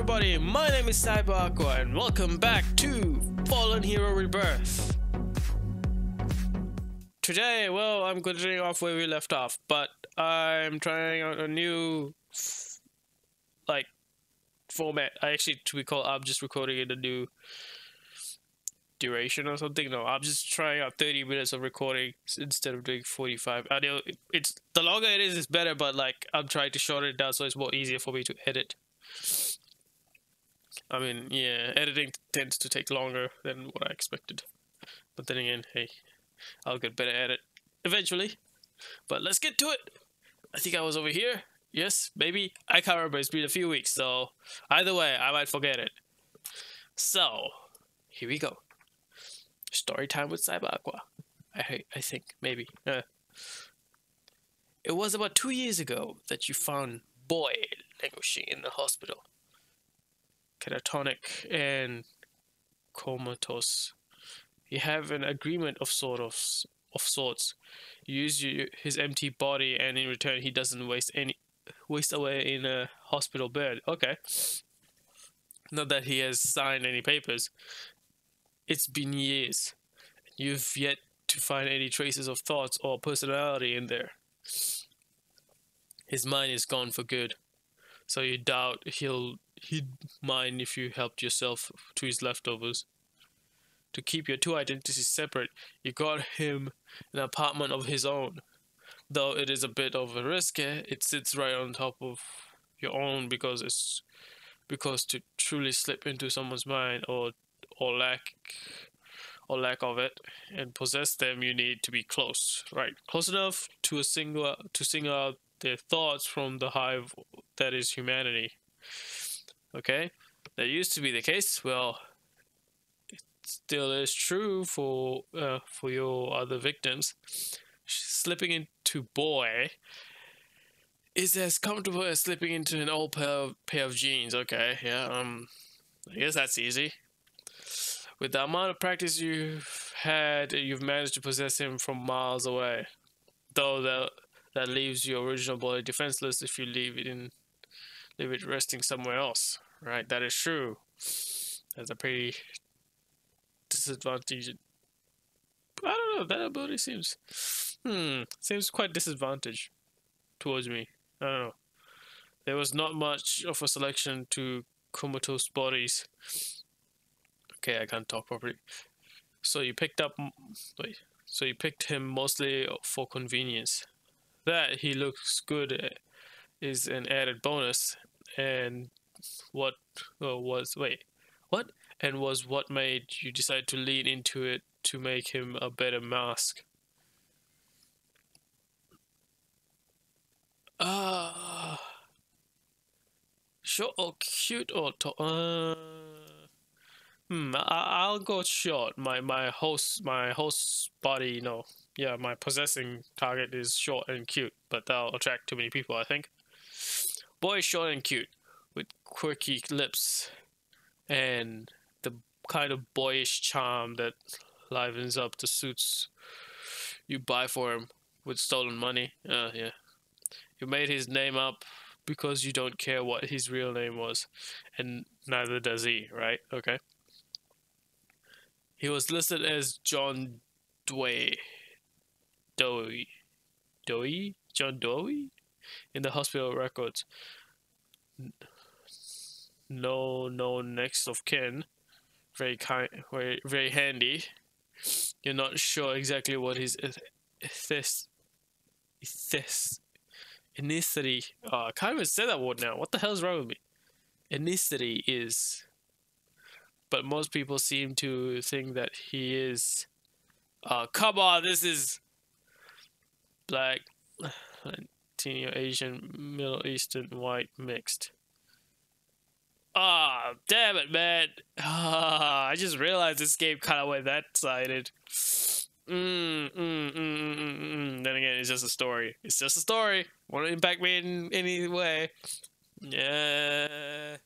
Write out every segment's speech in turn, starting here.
everybody, my name is CyberAqua and welcome back to Fallen Hero Rebirth. Today, well, I'm continuing off where we left off, but I'm trying out a new, format. I'm just recording in a new duration or something. No, I'm just trying out 30 minutes of recording instead of doing 45. I know it's the longer it is, it's better, but I'm trying to shorten it down so it's more easier for me to edit. I mean, yeah, editing tends to take longer than what I expected. But then again, hey, I'll get better at it eventually. But let's get to it. I think I was over here. Yes, maybe. I can't remember. It's been a few weeks, so either way, I might forget it. So, here we go. Story time with CyberAqua. I think, maybe. It was about 2 years ago that you found Boy languishing in the hospital. Catatonic and comatose. You have an agreement of sorts. You use his empty body, and in return, he doesn't waste away in a hospital bed. Okay. Not that he has signed any papers. It's been years. You've yet to find any traces of thoughts or personality in there. His mind is gone for good. So you doubt he'd mind if you helped yourself to his leftovers. To keep your two identities separate, you got him an apartment of his own. Though it is a bit of a risk, it sits right on top of your own because to truly slip into someone's mind or lack of it and possess them, you need to be close, right? Close enough to single out their thoughts from the hive that is humanity. Okay, that used to be the case. Well, it still is true for your other victims. Slipping into Boy is as comfortable as slipping into an old pair of jeans. Okay, yeah, I guess that's easy. With the amount of practice you've had, you've managed to possess him from miles away. Though that leaves your original body defenseless if you leave it resting somewhere else. Right, that is true. That's a pretty disadvantage. I don't know, that ability seems quite disadvantaged towards me. I don't know. There was not much of a selection to comatose bodies. Okay, I can't talk properly. So you picked him mostly for convenience. That he looks good is an added bonus, and was what made you decide to lean into it to make him a better mask? Short or cute or tall? I'll go short. My host body, no. Yeah, my possessing target is short and cute, but that'll attract too many people, I think. Boy is short and cute, with quirky lips, and the kind of boyish charm that livens up the suits you buy for him with stolen money. Yeah. You made his name up because you don't care what his real name was, and neither does he, right? Okay. He was listed as John Doe in the hospital records. No next of kin. Very kind, very handy. You're not sure exactly what his ethnicity. I can't even say that word now. What the hell is wrong with me? Ethnicity is. But most people seem to think that he is. Come on, this is black, Latino, Asian, Middle Eastern, white, mixed. Ah, damn it, man. I just realized this game kind of went that sided. Then again, it's just a story. It's just a story. Won't impact me in any way. Yeah.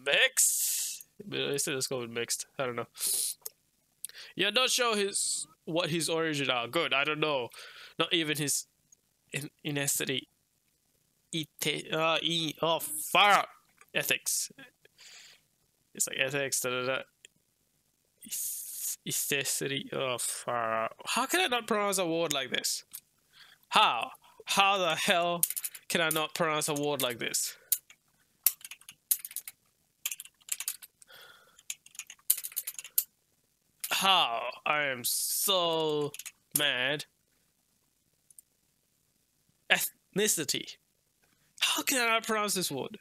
Mixed? Let's go with mixed. I don't know. You're not sure his what his origin are. Good, I don't know. Not even his ethnicity. Far ethics. It's like ethics. Da, da, da. Ethnicity. Oh, far. How can I not pronounce a word like this? How? How the hell can I not pronounce a word like this? How? I am so mad. Ethnicity. How can I not pronounce this word?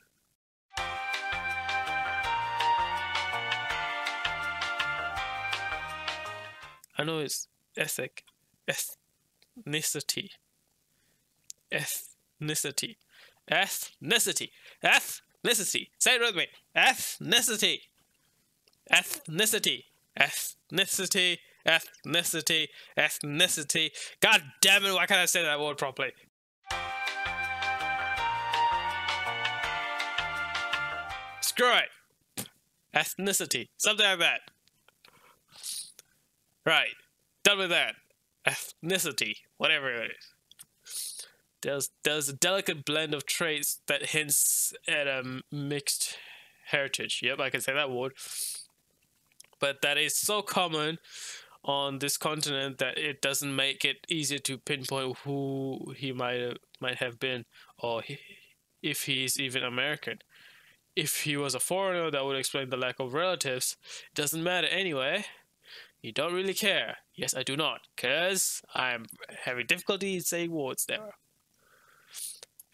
I know it's ethnic. Ethnicity. Ethnicity. Ethnicity. Ethnicity. Say it with me. Ethnicity. Ethnicity. Ethnicity. Ethnicity. Ethnicity. God damn it, why can't I say that word properly? Screw it. Ethnicity. Something like that. Right. Done with that. Ethnicity. Whatever it is. There's a delicate blend of traits that hints at a mixed heritage. Yep, I can say that word. But that is so common on this continent that it doesn't make it easier to pinpoint who he might have been, or if he is even American. If he was a foreigner, that would explain the lack of relatives. It doesn't matter anyway. You don't really care. Yes, I do not, because I'm having difficulty saying words there.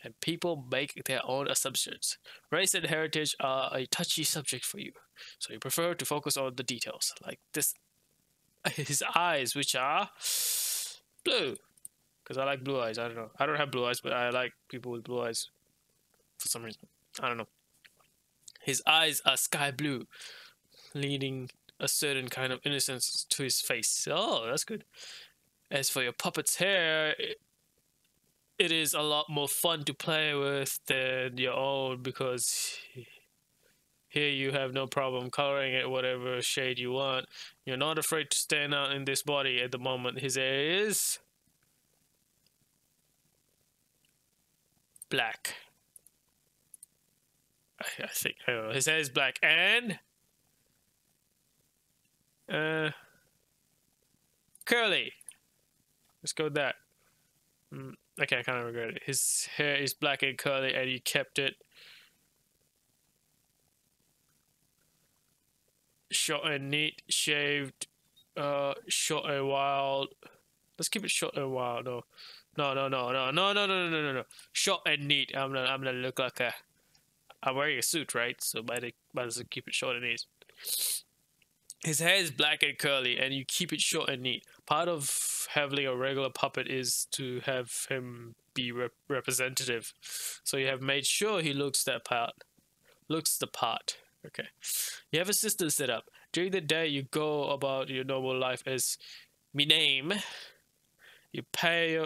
And people make their own assumptions. Race and heritage are a touchy subject for you, so you prefer to focus on the details, like this. His eyes, which are blue, because I like blue eyes. I don't know. I don't have blue eyes, but I like people with blue eyes for some reason. I don't know. His eyes are sky blue, leading a certain kind of innocence to his face. Oh, that's good. As for your puppet's hair, it is a lot more fun to play with than your own, because here you have no problem coloring it whatever shade you want. You're not afraid to stand out in this body at the moment. His hair is black. I think, I don't know. His hair is black and curly. Let's go with that. Okay, I kind of regret it. His hair is black and curly, and he kept it short and neat, shaved, short and wild. Let's keep it short and wild. No. Short and neat. I'm gonna look like a. I'm wearing a suit, right? So might as well keep it short and neat. His hair is black and curly, and you keep it short and neat. Part of having a regular puppet is to have him be representative. So you have made sure he looks the part. Okay. You have a system set up. During the day, you go about your normal life as me name. You pay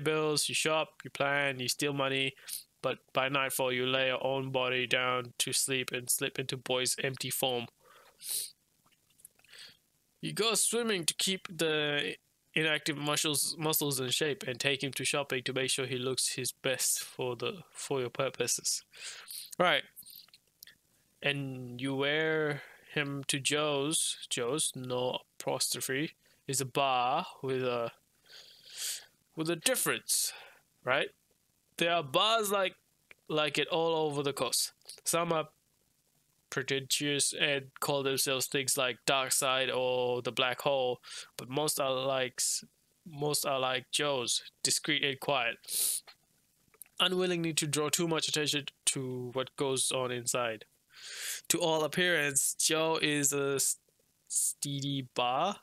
bills, you shop, you plan, you steal money. But by nightfall, you lay your own body down to sleep and slip into boy's empty form. You go swimming to keep the inactive muscles in shape, and take him to shopping to make sure he looks his best for your purposes. Right. And you wear him to Joe's, no apostrophe, is a bar with a difference, right? There are bars like it all over the coast. Some are pretentious and call themselves things like Dark Side or the Black Hole, but most are like Joe's, discreet and quiet, unwillingly to draw too much attention to what goes on inside. To all appearance, Joe is a steady bar.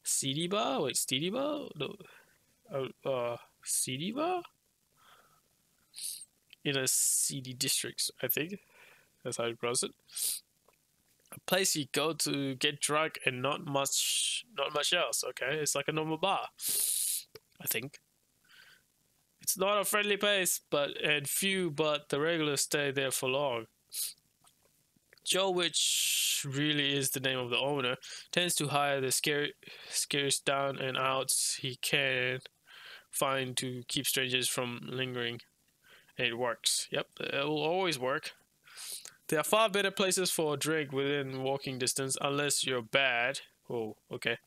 CD bar? Wait, steady bar? No. CD bar? In a seedy district, I think. That's how you pronounce it. A place you go to get drunk and not much else, okay? It's like a normal bar, I think. It's not a friendly place, but the regulars stay there for long. Joe, which really is the name of the owner, tends to hire the scariest down and outs he can find to keep strangers from lingering. And it works. Yep, it will always work. There are far better places for a drink within walking distance, unless you're bad. Oh, okay.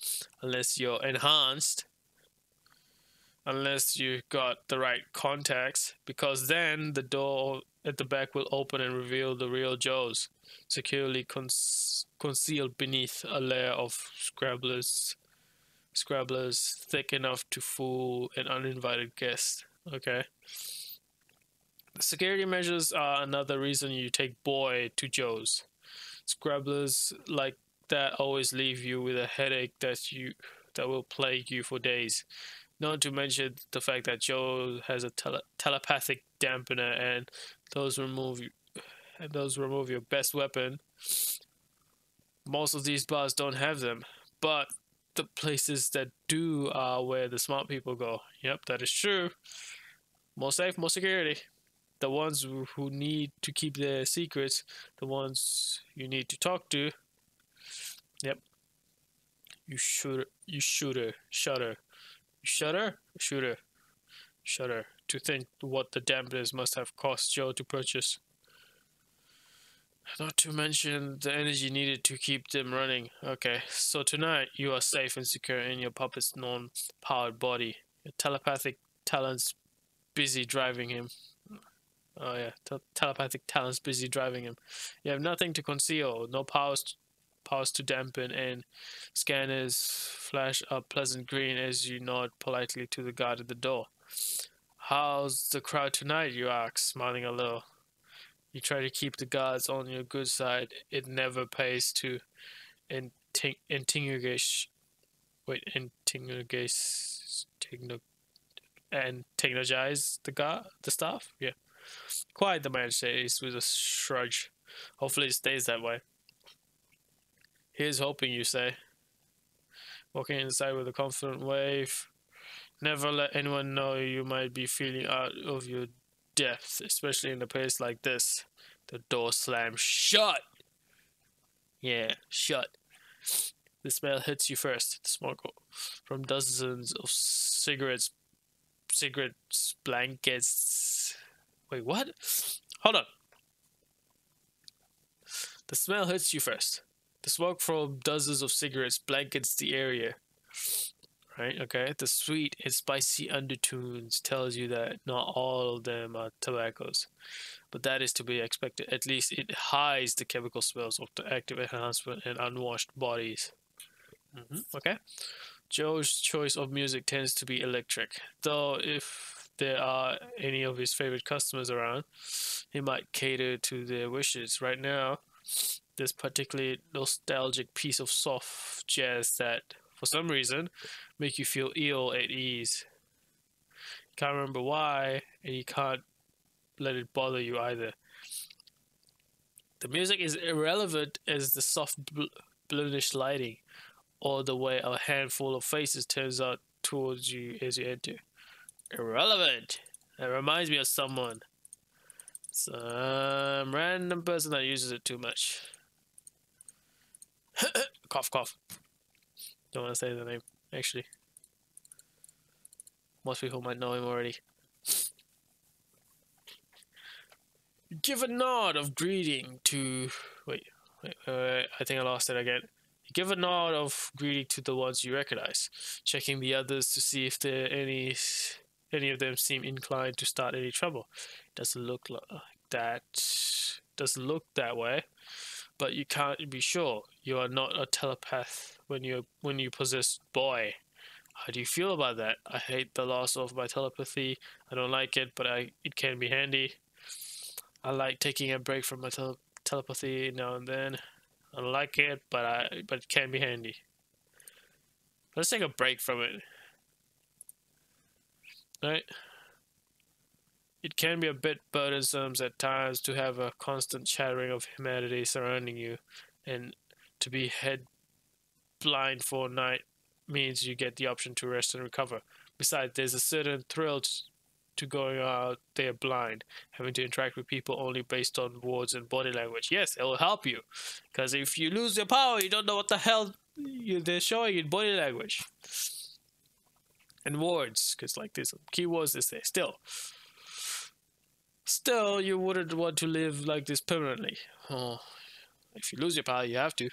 Unless you're enhanced. Unless you got the right contacts, because then the door at the back will open and reveal the real Joes, securely concealed beneath a layer of scrabblers thick enough to fool an uninvited guest. Okay. The security measures are another reason you take boy to Joe's. Scrabblers like that always leave you with a headache that will plague you for days. Not to mention the fact that Joe has a telepathic dampener, and those remove your best weapon. Most of these bars don't have them, but the places that do are where the smart people go. Yep, that is true. More safe, more security. The ones who need to keep their secrets, the ones you need to talk to. Yep. You shudder. Shudder to think what the dampeners must have cost Joe to purchase. Not to mention the energy needed to keep them running. Okay, so tonight you are safe and secure in your puppet's non-powered body. Your telepathic talents busy driving him. Oh yeah, telepathic talents busy driving him. You have nothing to conceal, no powers to dampen, and scanners flash a pleasant green as you nod politely to the guard at the door. How's the crowd tonight, you ask, smiling a little. You try to keep the guards on your good side. It never pays to antagonize the staff. Yeah. Quiet, the man says with a shrug. Hopefully it stays that way. Here's hoping, you say. Walking inside with a confident wave. Never let anyone know you might be feeling out of your depth, especially in a place like this. The door slams shut. Yeah, shut. The smell hits you first. The smoke from dozens of cigarettes, blankets. Wait, what? Hold on. The smell hits you first. The smoke from dozens of cigarettes blankets the area. Right, okay. The sweet and spicy undertones tells you that not all of them are tobaccos. But that is to be expected. At least it hides the chemical smells of the active enhancement and unwashed bodies. Okay. Joe's choice of music tends to be electric. Though if there are any of his favorite customers around, he might cater to their wishes. Right now, this particularly nostalgic piece of soft jazz that, for some reason, make you feel ill at ease. You can't remember why, and you can't let it bother you either. The music is irrelevant as the soft bluish lighting, or the way a handful of faces turns out towards you as you enter. Irrelevant. That reminds me of someone. Some random person that uses it too much. Cough, cough. Don't want to say the name, actually. Most people might know him already. You give a nod of greeting to... Wait, I think I lost it again. You give a nod of greeting to the ones you recognize, checking the others to see if there any of them seem inclined to start any trouble. Doesn't look like that. Doesn't look that way, but you can't be sure. You are not a telepath when you possess boy. How do you feel about that? I hate the loss of my telepathy. I don't like it, but it can be handy. I like taking a break from my telepathy now and then. I don't like it, but it can be handy. Let's take a break from it. Right? It can be a bit burdensome at times to have a constant chattering of humanity surrounding you, and to be head blind for a night means you get the option to rest and recover. Besides, there's a certain thrill to going out there blind, having to interact with people only based on words and body language. Yes, it will help you, because if you lose your power, you don't know what the hell they're showing in body language and words, because like there's some keywords they say. Still, you wouldn't want to live like this permanently. Oh, if you lose your power, you have to.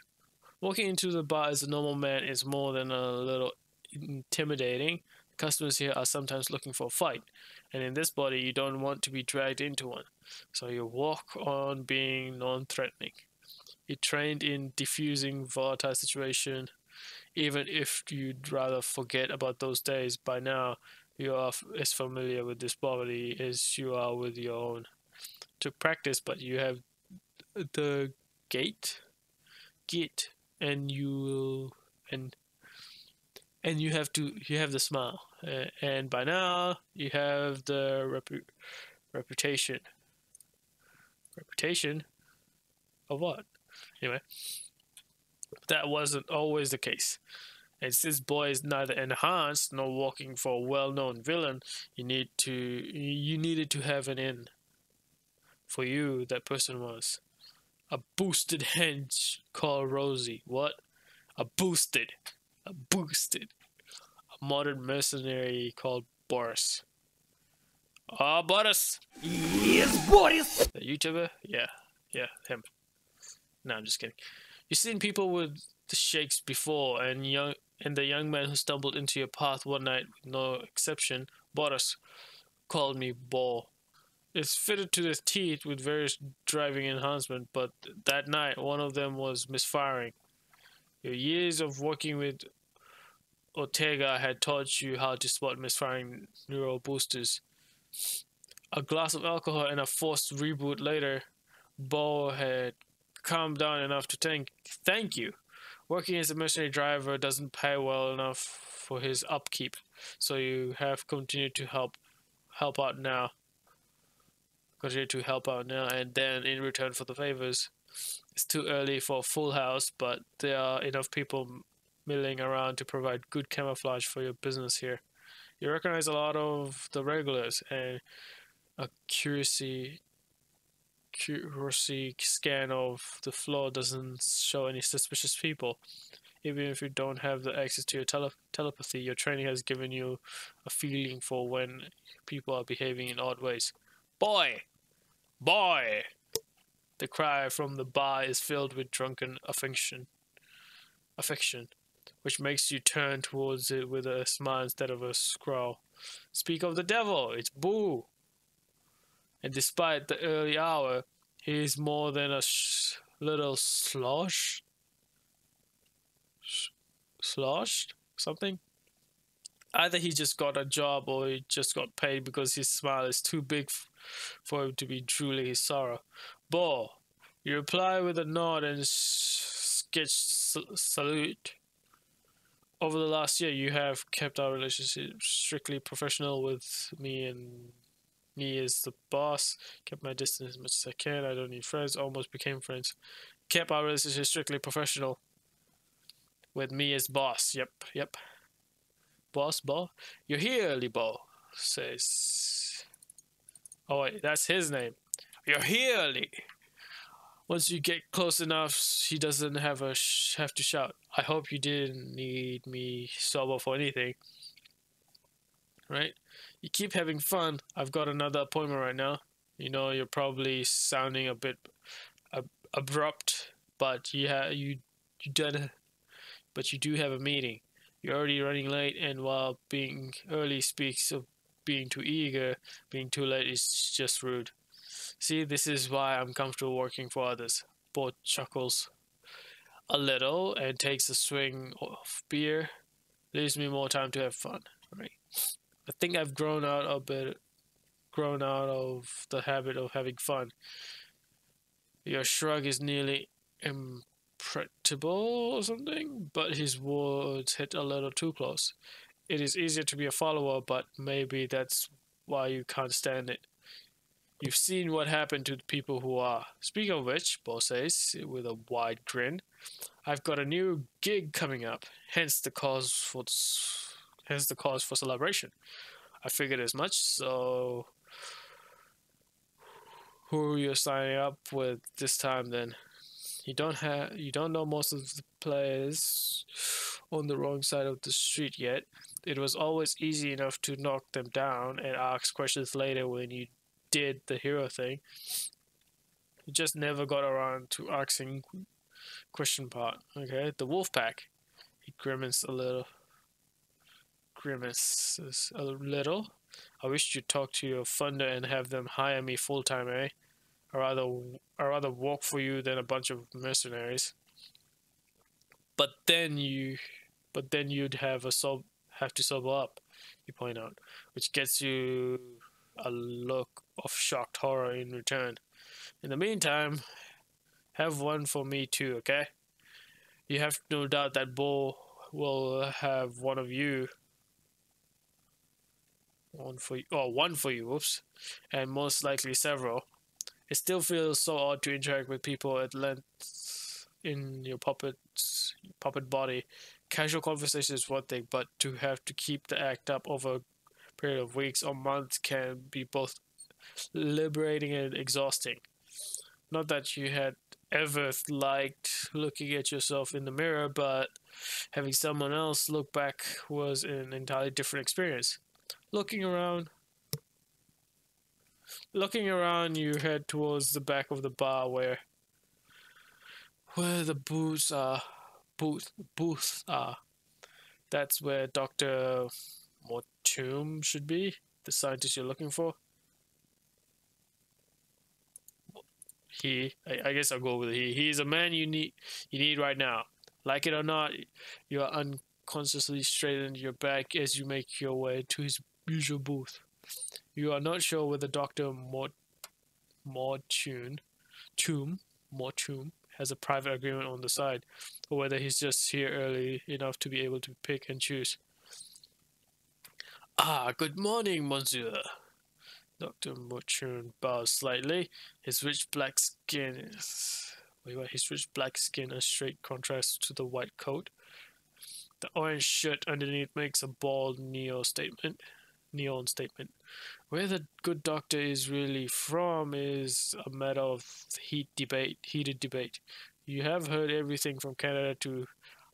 Walking into the bar as a normal man is more than a little intimidating. Customers here are sometimes looking for a fight, and in this body, you don't want to be dragged into one. So you walk on being non-threatening. You trained in diffusing volatile situation. Even if you'd rather forget about those days, by now you are as familiar with this body as you are with your own. Took practice, but you have the gate, and you have the smile, and by now you have the reputation. Reputation of what? Anyway, that wasn't always the case. And since boy is neither enhanced nor walking for a well-known villain, you needed to have an in. For you, that person was a boosted hench called Rosie. What? A boosted. A modern mercenary called Boris. Ah, Boris. Yes, Boris. The YouTuber? Yeah, him. No, I'm just kidding. You've seen people with the shakes before, and the young man who stumbled into your path one night, with no exception, Boris, called me Bo. It's fitted to the teeth with various driving enhancement, but that night one of them was misfiring. Your years of working with Ortega had taught you how to spot misfiring neural boosters. A glass of alcohol and a forced reboot later, Bo had calmed down enough to thank you. Working as a mercenary driver doesn't pay well enough for his upkeep, so you have continued to help out now. And then in return for the favors. It's too early for a full house, but there are enough people milling around to provide good camouflage for your business here. You recognize a lot of the regulars, and a curiousy scan of the floor doesn't show any suspicious people. Even if you don't have the access to your telepathy, your training has given you a feeling for when people are behaving in odd ways. Boy! The cry from the bar is filled with drunken affection, which makes you turn towards it with a smile instead of a scowl. Speak of the devil, it's Boo! And despite the early hour, he is more than a little sloshed? Something? Either he just got a job or he just got paid because his smile is too big for him to be truly his sorrow. Bo, you reply with a nod and sketch salute. Over the last year, you have kept our relationship strictly professional with me as the boss. Kept my distance as much as I can. I don't need friends. Almost became friends. Kept our relationship strictly professional with me as boss. Yep. Boss, Bo? You're here, Bo, says. Oh, wait, that's his name. You're here, Lee. Once you get close enough, he doesn't have to shout. I hope you didn't need me sober for anything. Right? You keep having fun. I've got another appointment right now. You know, you're probably sounding a bit abrupt, but you do have a meeting. You're already running late, and while being early speaks of being too eager, being too late is just rude. See, this is why I'm comfortable working for others. Bo chuckles a little and takes a swing of beer. Leaves me more time to have fun. Right? I think I've grown out of the habit of having fun. Your shrug is nearly imperceptible or something, but his words hit a little too close. It is easier to be a follower, but maybe that's why you can't stand it. You've seen what happened to the people who are. Speaking of which, Bo says with a wide grin, I've got a new gig coming up, hence the cause for celebration. I figured as much. So who you're signing up with this time then? You don't know most of the players on the wrong side of the street yet. It was always easy enough to knock them down and ask questions later when you did the hero thing. You just never got around to asking question part. Okay, the wolf pack. He grimaced a little. Grimaces a little. I wish you'd talk to your funder and have them hire me full time, eh? I rather work for you than a bunch of mercenaries. But then you'd have to sober up. You point out, which gets you a look of shocked horror in return. In the meantime, have one for me too, okay? You have no doubt that Bo will have one of you. One for you, whoops. And most likely several. It still feels so odd to interact with people at length in your puppet body. Casual conversation is one thing, but to have to keep the act up over a period of weeks or months can be both liberating and exhausting. Not that you had ever liked looking at yourself in the mirror, but having someone else look back was an entirely different experience. Looking around, you head towards the back of the bar where the booths are. That's where Dr. Mortum should be, the scientist you're looking for. I guess I'll go with he. He is a man you need right now. Like it or not, you are unconsciously straightened your back as you make your way to his usual booth. You are not sure whether Dr. Mortum has a private agreement on the side, or whether he's just here early enough to be able to pick and choose. Ah, good morning, monsieur. Dr. Mortum bows slightly. His rich black skin a straight contrast to the white coat. The orange shirt underneath makes a bold neon statement. Where the good doctor is really from is a matter of heated debate. You have heard everything from Canada to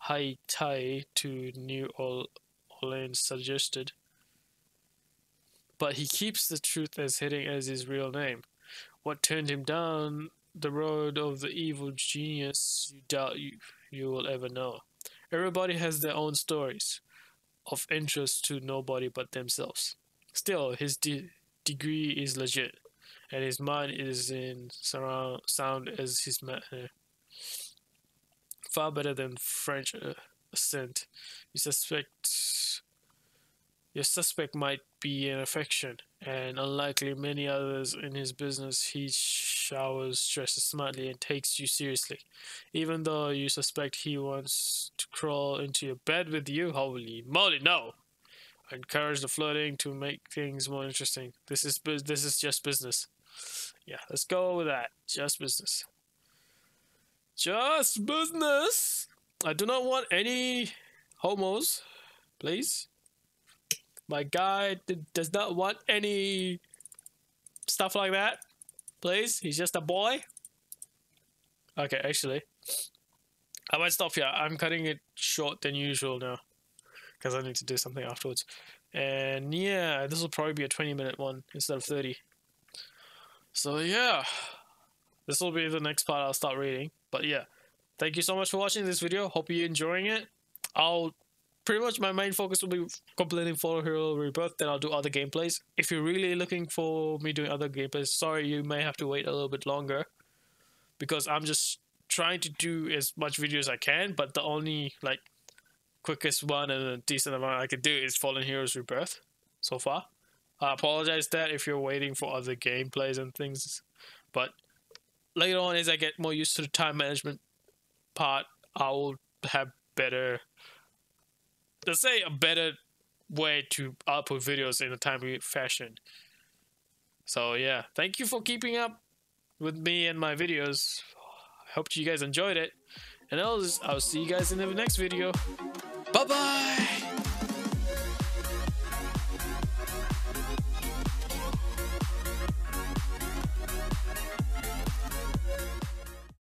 Haiti to New Orleans suggested. But he keeps the truth as hidden as his real name. What turned him down the road of the evil genius you doubt you will ever know. Everybody has their own stories, of interest to nobody but themselves. Still, his degree is legit, and his mind is in sound as his manner. Far better than French accent. Your suspect might be an affection, and unlikely many others in his business, he showers dresses smartly and takes you seriously. Even though you suspect he wants to crawl into your bed with you, holy moly, no! I encourage the flirting to make things more interesting. This is just business. Yeah, let's go with that. Just business. Just business! I do not want any homos, please. My guy does not want any stuff like that. Please, he's just a boy. Okay, actually, I might stop here. I'm cutting it short than usual now, because I need to do something afterwards. And yeah, this will probably be a 20-minute one instead of 30. So yeah, this will be the next part I'll start reading. But yeah, thank you so much for watching this video. Hope you're enjoying it. Pretty much my main focus will be completing Fallen Hero Rebirth, then I'll do other gameplays. If you're really looking for me doing other gameplays, sorry, you may have to wait a little bit longer, because I'm just trying to do as much video as I can, but the only quickest one and a decent amount I could do is Fallen Heroes Rebirth so far. I apologize that if you're waiting for other gameplays and things, but later on, as I get more used to the time management part, I will have a better way to output videos in a timely fashion. So yeah, thank you for keeping up with me and my videos. I hope you guys enjoyed it, and I'll see you guys in the next video. Bye bye.